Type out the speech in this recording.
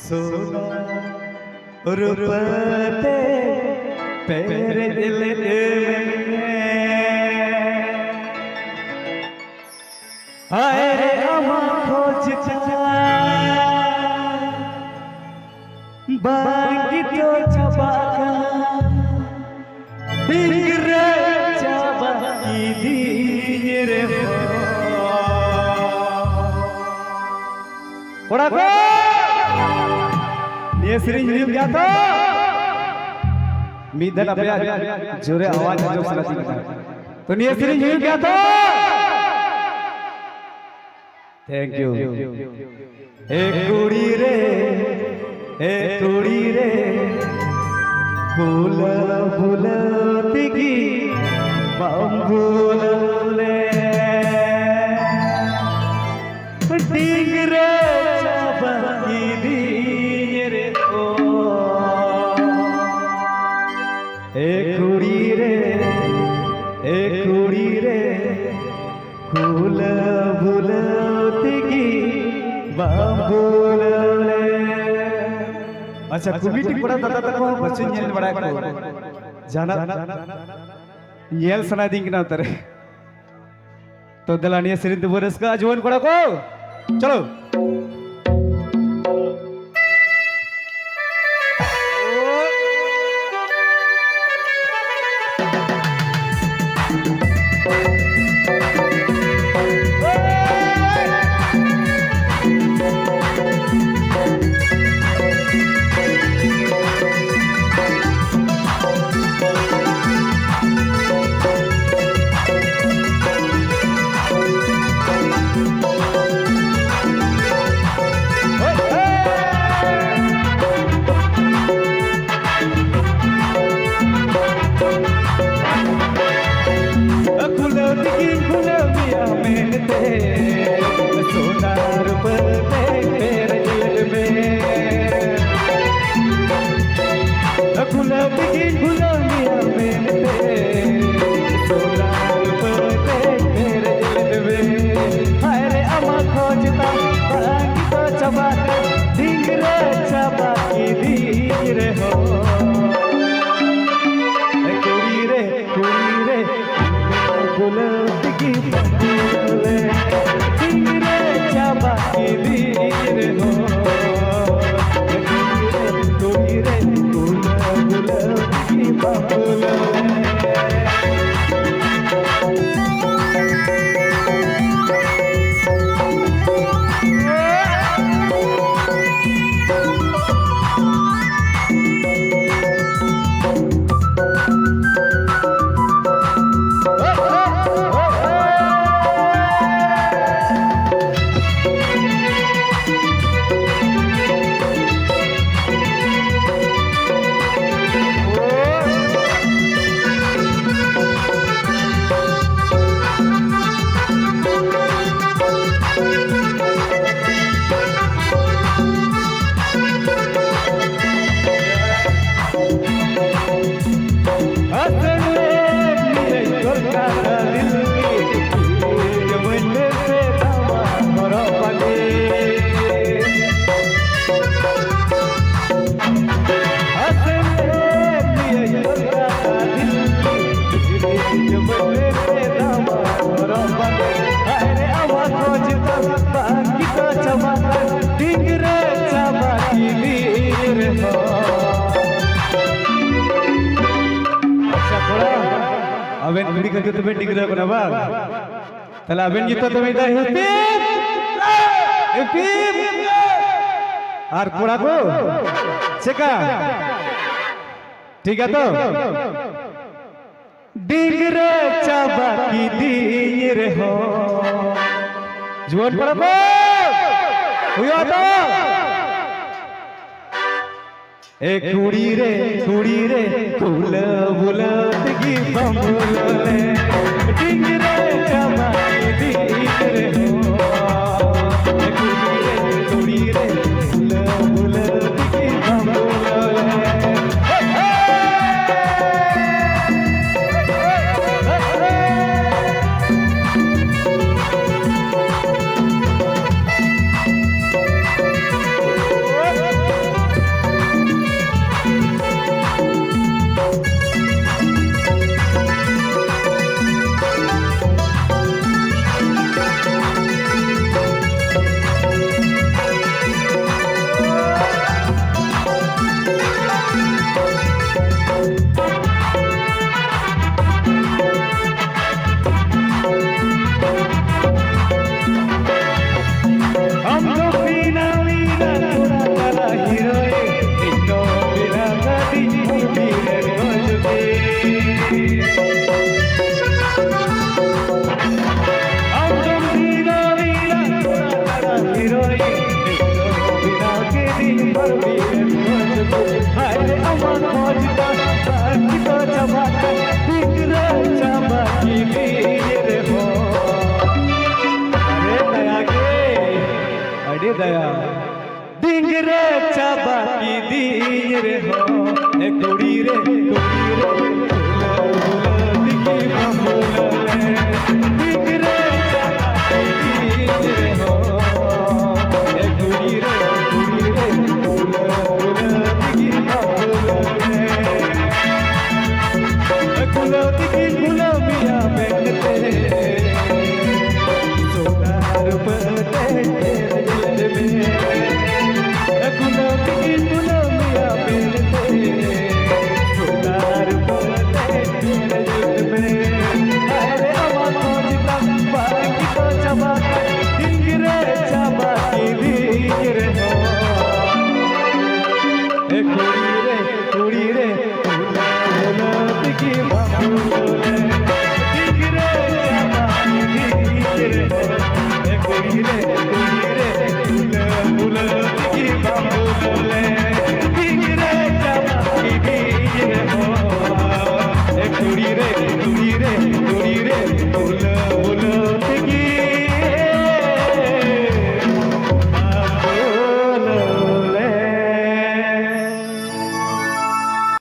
सोना रुपते तेरे दिल में आए रे अमा खोजता बाकी तो चबाका बिगड़े चबाकी दी रे कोड़ा को ये सीरीज रिव्यू क्या था मीदन अपने जोरे आवाज जो सुनाती है तो ये सीरीज रिव्यू क्या था थैंक यू ए कुड़ी रे फूल फूल तिगी बंबूले डिंगरे चबकी दी रे ओ ए कुड़ी रे फूल फूल तिगी बंबूले अच्छा कुमिटी पड़ा दादा तक बच्चे नेल बड़ा को जाना नेल सना दिंग ना उतरे तो दलानिया सिरिंद बोरस का जोन कोड़ा को चलो अबेन कुड़ी का तो बेटी गिरा कोना बा तला अबेन गीत तो बेटा हैप्पी आर कोड़ा को चेका ठीक है तो डिंगरे चबाकी दी रे हो जुआन पड़ा को हुआ तो ए कुड़ी रे फूल फूल तिगी बंबूले डिंगरे चबाकी दी रे हो कुड़ी रे फूल फूल तिगी बंबूले রই বিনা কে দিন পারবি হায় রে আমার মজটা বাকি তো চাবাটা ঠিক রে চাবাকি দিয়ে রে হো अरे दया डिंगरे चाबाकी दिए रे हो ए कुड़ी रे दिखी बबूला डिंगरे चाबाकी दिए रे हो ए कुड़ी रे दिखी बबूला दिखी गुलाबिया बनते सोनार पते